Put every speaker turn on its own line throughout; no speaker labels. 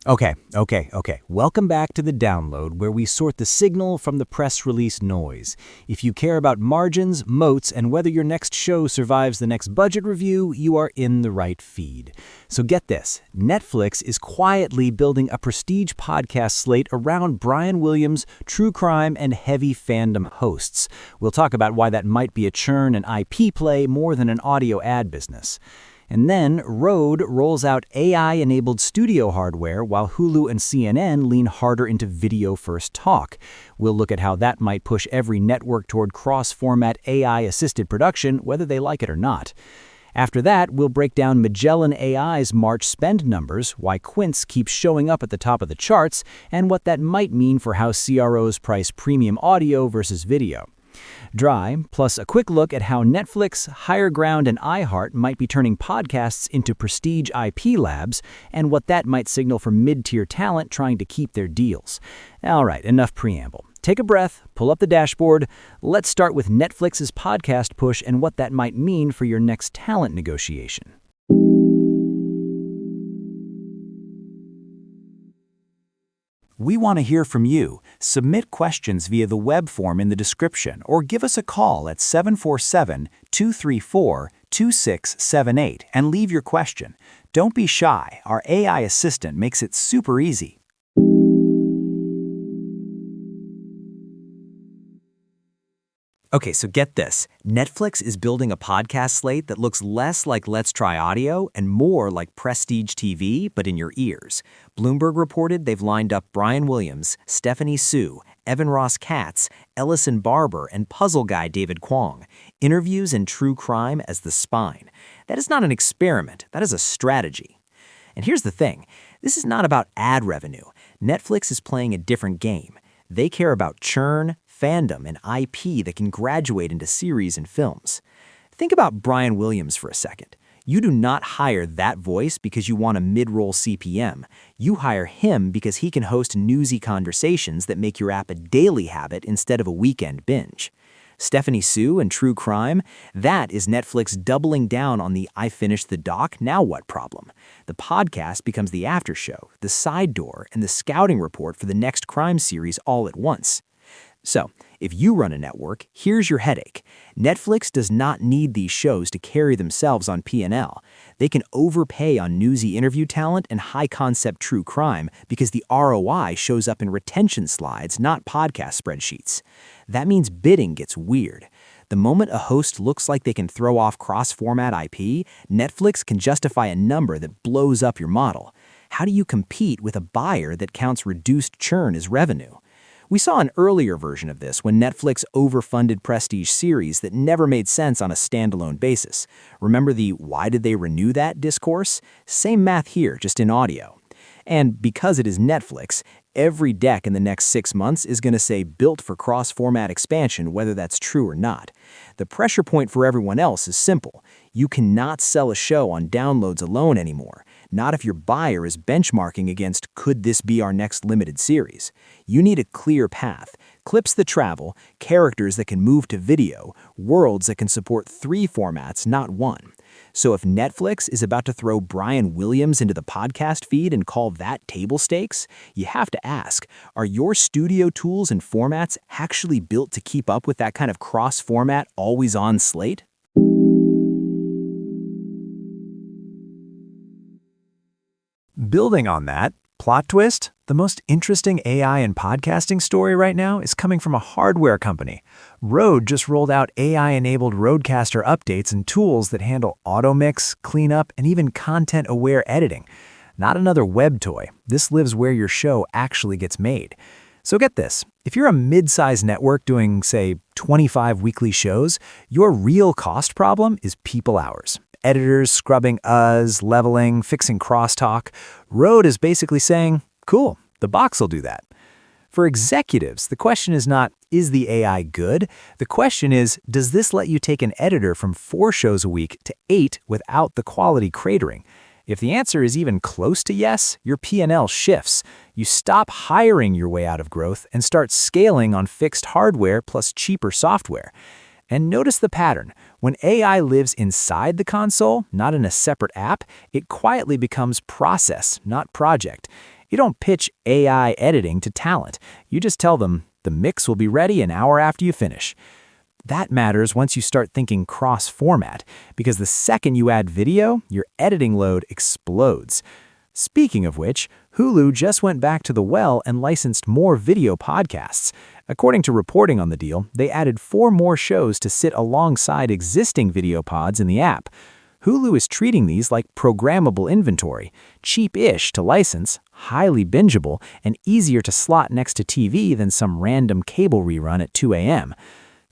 Okay. Welcome back to the download where we sort the signal from the press release noise. If you care about margins, moats, and whether your next show survives the next budget review, you are in the right feed. So get this, Netflix is quietly building a prestige podcast slate around Brian Williams, true crime, and heavy fandom hosts. We'll talk about why that might be a churn and IP play more than an audio ad business. And then RØDE rolls out AI-enabled studio hardware while Hulu and CNN lean harder into video-first talk. We'll look at how that might push every network toward cross-format AI-assisted production, whether they like it or not. After that, we'll break down Magellan AI's March spend numbers, why Quince keeps showing up at the top of the charts, and what that might mean for how CROs price premium audio versus video. Dry, plus a quick look at how Netflix, Higher Ground, and iHeart might be turning podcasts into prestige IP labs, and what that might signal for mid-tier talent trying to keep their deals. All right, enough preamble. Take a breath, pull up the dashboard. Let's start with Netflix's podcast push and what that might mean for your next talent negotiation. We want to hear from you. Submit questions via the web form in the description or give us a call at 747-234-2678 and leave your question. Don't be shy. Our AI assistant makes it super easy. Okay, so get this. Netflix is building a podcast slate that looks less like Let's Try Audio and more like Prestige TV, but in your ears. Bloomberg reported they've lined up Brian Williams, Stephanie Sue, Evan Ross Katz, Ellison Barber, and puzzle guy David Kwong. Interviews and true crime as the spine. That is not an experiment. That is a strategy. And here's the thing. This is not about ad revenue. Netflix is playing a different game. They care about churn, fandom, and IP that can graduate into series and films. Think about Brian Williams for a second. You do not hire that voice because you want a mid-roll CPM. You hire him because he can host newsy conversations that make your app a daily habit instead of a weekend binge. Stephanie Sue and True Crime, that is Netflix doubling down on the I finished the doc, now what problem. The podcast becomes the after show, the side door, and the scouting report for the next crime series all at once. So, if you run a network, here's your headache. Netflix does not need these shows to carry themselves on P&L. They can overpay on newsy interview talent and high-concept true crime because the ROI shows up in retention slides, not podcast spreadsheets. That means bidding gets weird. The moment a host looks like they can throw off cross-format IP, Netflix can justify a number that blows up your model. How do you compete with a buyer that counts reduced churn as revenue? We saw an earlier version of this when Netflix overfunded prestige series that never made sense on a standalone basis. Remember the "why did they renew that" discourse? Same math here, just in audio. And because it is Netflix, every deck in the next 6 months is going to say built for cross-format expansion, whether that's true or not. The pressure point for everyone else is simple. You cannot sell a show on downloads alone anymore, not if your buyer is benchmarking against could this be our next limited series. You need a clear path, clips that travel, characters that can move to video, worlds that can support 3 formats, not 1. So if Netflix is about to throw Brian Williams into the podcast feed and call that table stakes, you have to ask, are your studio tools and formats actually built to keep up with that kind of cross-format, always-on slate? Building on that, plot twist, the most interesting AI and podcasting story right now is coming from a hardware company. RØDE just rolled out AI-enabled RØDEcaster updates and tools that handle auto mix, cleanup, and even content-aware editing. Not another web toy. This lives where your show actually gets made. So get this. If you're a mid-sized network doing, say, 25 weekly shows, your real cost problem is people hours. Editors scrubbing leveling, fixing crosstalk. RØDE is basically saying, cool, the box will do that. For executives, the question is not, is the AI good? The question is, does this let you take an editor from 4 shows a week to 8 without the quality cratering? If the answer is even close to yes, your P&L shifts. You stop hiring your way out of growth and start scaling on fixed hardware plus cheaper software. And notice the pattern. When AI lives inside the console, not in a separate app, it quietly becomes process, not project. You don't pitch AI editing to talent. You just tell them, the mix will be ready an hour after you finish. That matters once you start thinking cross-format, because the second you add video, your editing load explodes. Speaking of which, Hulu just went back to the well and licensed more video podcasts. According to reporting on the deal, they added 4 more shows to sit alongside existing video pods in the app. Hulu is treating these like programmable inventory, cheap-ish to license, highly bingeable, and easier to slot next to TV than some random cable rerun at 2 a.m.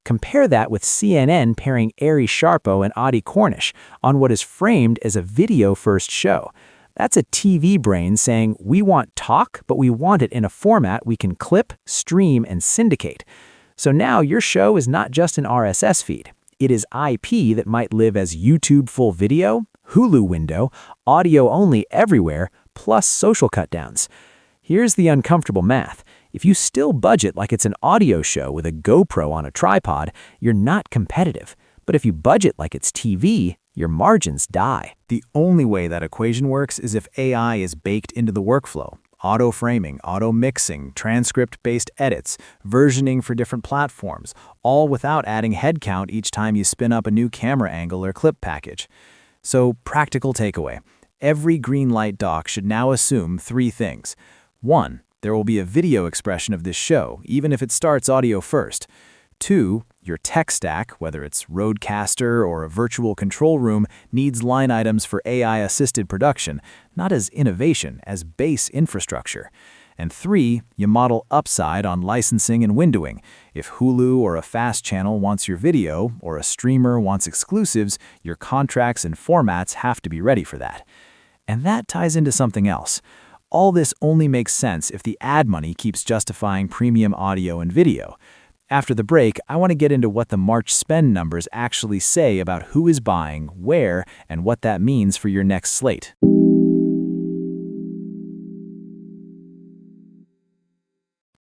Compare that with CNN pairing Ari Sharpo and Audie Cornish on what is framed as a video-first show. That's a TV brain saying, we want talk, but we want it in a format we can clip, stream, and syndicate. So now your show is not just an RSS feed. It is IP that might live as YouTube full video, Hulu window, audio only everywhere, plus social cutdowns. Here's the uncomfortable math. If you still budget like it's an audio show with a GoPro on a tripod, you're not competitive. But if you budget like it's TV, your margins die. The only way that equation works is if AI is baked into the workflow. Auto-framing, auto-mixing, transcript-based edits, versioning for different platforms, all without adding headcount each time you spin up a new camera angle or clip package. So, practical takeaway. Every Greenlight doc should now assume 3 things. 1. There will be a video expression of this show, even if it starts audio first. 2. Your tech stack, whether it's RØDEcaster or a virtual control room, needs line items for AI-assisted production, not as innovation, as base infrastructure. And 3, you model upside on licensing and windowing. If Hulu or a FAST channel wants your video, or a streamer wants exclusives, your contracts and formats have to be ready for that. And that ties into something else. All this only makes sense if the ad money keeps justifying premium audio and video. After the break, I want to get into what the March spend numbers actually say about who is buying, where, and what that means for your next slate.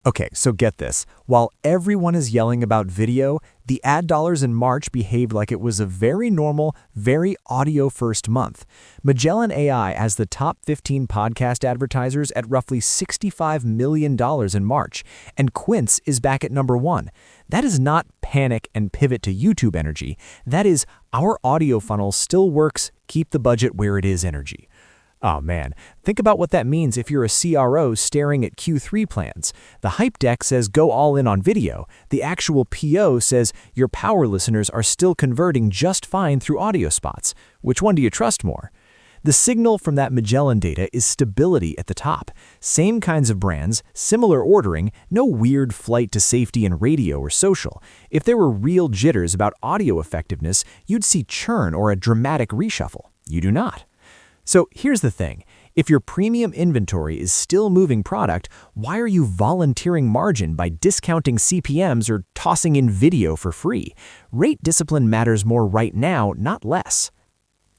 Okay, so get this. While everyone is yelling about video, the ad dollars in March behaved like it was a very normal, very audio-first month. Magellan AI has the top 15 podcast advertisers at roughly $65 million in March, and Quince is back at number 1. That is not panic and pivot to YouTube energy. That is, our audio funnel still works, keep the budget where it is energy. Oh man, think about what that means if you're a CRO staring at Q3 plans. The hype deck says go all in on video. The actual PO says your power listeners are still converting just fine through audio spots. Which one do you trust more? The signal from that Magellan data is stability at the top. Same kinds of brands, similar ordering, no weird flight to safety in radio or social. If there were real jitters about audio effectiveness, you'd see churn or a dramatic reshuffle. You do not. So here's the thing. If your premium inventory is still moving product, why are you volunteering margin by discounting CPMs or tossing in video for free? Rate discipline matters more right now, not less.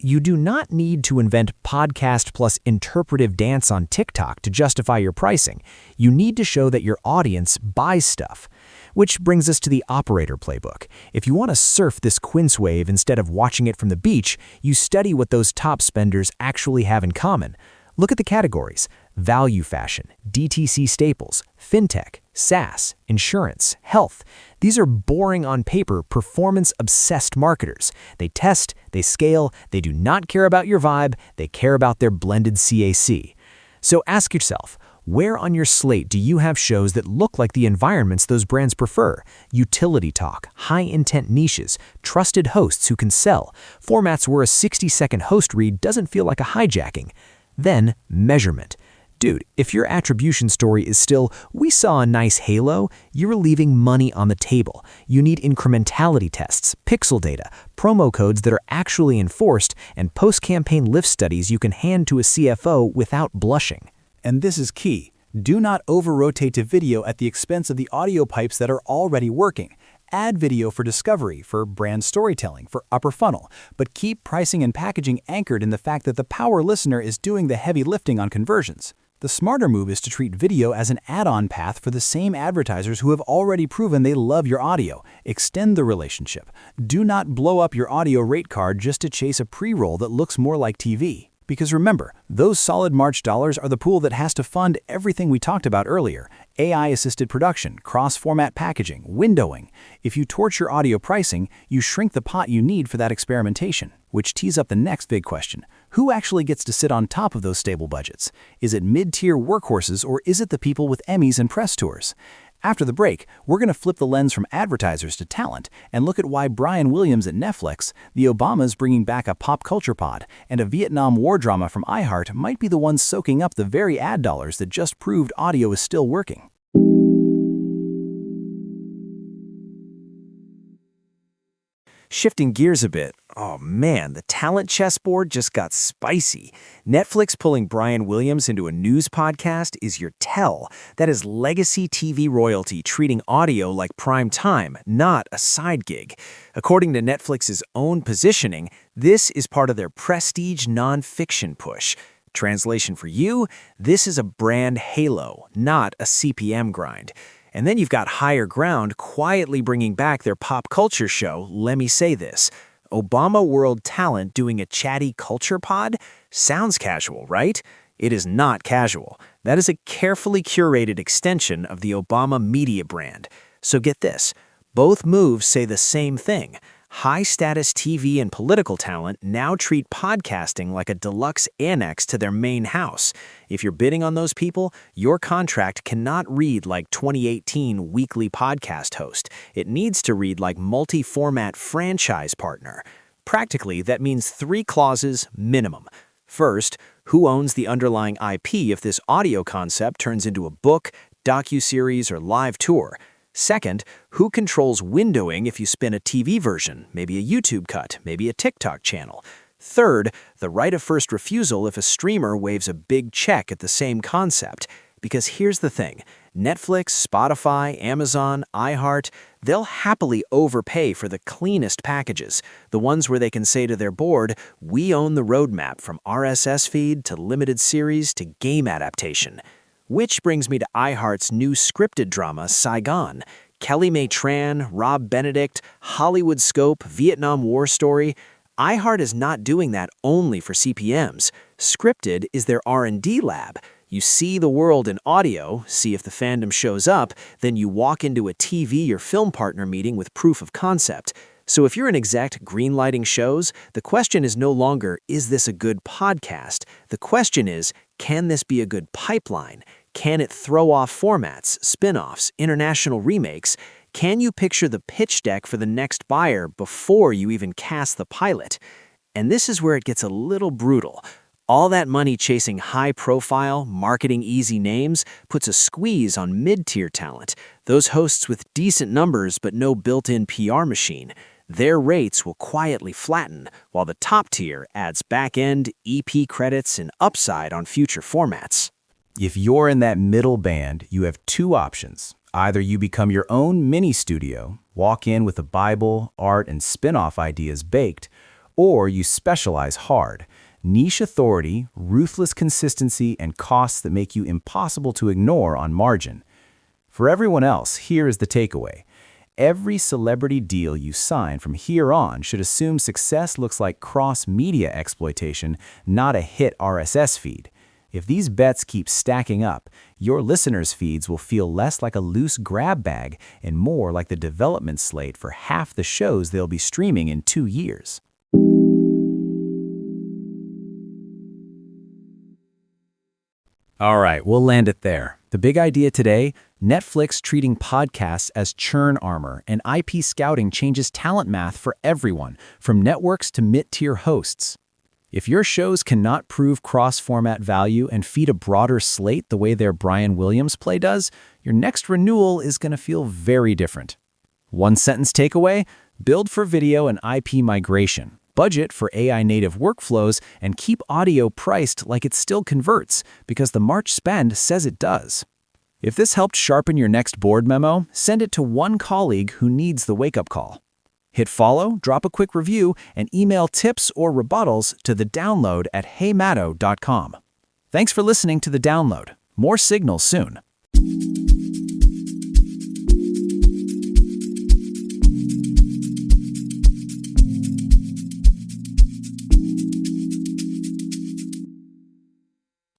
You do not need to invent podcast plus interpretive dance on TikTok to justify your pricing. You need to show that your audience buys stuff. Which brings us to the operator playbook. If you want to surf this Quince wave instead of watching it from the beach, you study what those top spenders actually have in common. Look at the categories: value fashion, DTC staples, fintech, SaaS, insurance, health. These are boring on paper, performance-obsessed marketers. They test, they scale, they do not care about your vibe, they care about their blended CAC. So ask yourself, where on your slate do you have shows that look like the environments those brands prefer? Utility talk, high-intent niches, trusted hosts who can sell, formats where a 60-second host read doesn't feel like a hijacking. Then, measurement. Dude, if your attribution story is still, we saw a nice halo, you're leaving money on the table. You need incrementality tests, pixel data, promo codes that are actually enforced, and post-campaign lift studies you can hand to a CFO without blushing.
And this is key. Do not over-rotate to video at the expense of the audio pipes that are already working. Add video for discovery, for brand storytelling, for upper funnel, but keep pricing and packaging anchored in the fact that the power listener is doing the heavy lifting on conversions. The smarter move is to treat video as an add-on path for the same advertisers who have already proven they love your audio. Extend the relationship. Do not blow up your audio rate card just to chase a pre-roll that looks more like TV. Because remember, those solid March dollars are the pool that has to fund everything we talked about earlier: AI-assisted production, cross-format packaging, windowing. If you torch your audio pricing, you shrink the pot you need for that experimentation, which tees up the next big question. Who actually gets to sit on top of those stable budgets? Is it mid-tier workhorses, or is it the people with Emmys and press tours? After the break, we're going to flip the lens from advertisers to talent and look at why Brian Williams at Netflix, the Obamas bringing back a pop culture pod, and a Vietnam War drama from iHeart might be the ones soaking up the very ad dollars that just proved audio is still working.
Shifting gears a bit, oh man, the talent chessboard just got spicy. Netflix pulling Brian Williams into a news podcast is your tell. That is legacy TV royalty treating audio like prime time, not a side gig. According to Netflix's own positioning, this is part of their prestige nonfiction push. Translation for you, this is a brand halo, not a CPM grind. And then you've got Higher Ground quietly bringing back their pop culture show, Let Me Say This. Obama World Talent doing a chatty culture pod? Sounds casual, right? It is not casual. That is a carefully curated extension of the Obama media brand. So get this, both moves say the same thing. High-status TV and political talent now treat podcasting like a deluxe annex to their main house. If you're bidding on those people, your contract cannot read like 2018 weekly podcast host. It needs to read like multi-format franchise partner. Practically, that means 3 clauses minimum. First, who owns the underlying IP if this audio concept turns into a book, docuseries, or live tour? Second, who controls windowing if you spin a TV version, maybe a YouTube cut, maybe a TikTok channel? Third, the right of first refusal if a streamer waves a big check at the same concept. Because here's the thing, Netflix, Spotify, Amazon, iHeart, they'll happily overpay for the cleanest packages, the ones where they can say to their board, we own the roadmap from RSS feed to limited series to game adaptation. Which brings me to iHeart's new scripted drama, Saigon. Kelly Mae Tran, Rob Benedict, Hollywood Scope, Vietnam War story. iHeart is not doing that only for CPMs. Scripted is their R&D lab. You see the world in audio, see if the fandom shows up, then you walk into a TV or film partner meeting with proof of concept. So if you're an exec greenlighting shows, the question is no longer, is this a good podcast? The question is, can this be a good pipeline? Can it throw off formats, spin-offs, international remakes? Can you picture the pitch deck for the next buyer before you even cast the pilot? And this is where it gets a little brutal. All that money chasing high-profile, marketing-easy names puts a squeeze on mid-tier talent, those hosts with decent numbers but no built-in PR machine. Their rates will quietly flatten, while the top tier adds back-end, EP credits, and upside on future formats.
If you're in that middle band, you have 2 options. Either you become your own mini studio, walk in with a Bible, art, and spin-off ideas baked, or you specialize hard. Niche authority, ruthless consistency, and costs that make you impossible to ignore on margin. For everyone else, here is the takeaway. Every celebrity deal you sign from here on should assume success looks like cross-media exploitation, not a hit RSS feed. If these bets keep stacking up, your listeners' feeds will feel less like a loose grab bag and more like the development slate for half the shows they'll be streaming in 2 years. All right, we'll land it there. The big idea today, Netflix treating podcasts as churn armor, and IP scouting changes talent math for everyone, from networks to mid-tier hosts. If your shows cannot prove cross-format value and feed a broader slate the way their Brian Williams play does, your next renewal is going to feel very different. One-sentence takeaway, build for video and IP migration, budget for AI-native workflows, and keep audio priced like it still converts, because the March spend says it does. If this helped sharpen your next board memo, send it to one colleague who needs the wake-up call. Hit follow, drop a quick review, and email tips or rebuttals to thedownload@heymatto.com. Thanks for listening to The Download. More signals soon.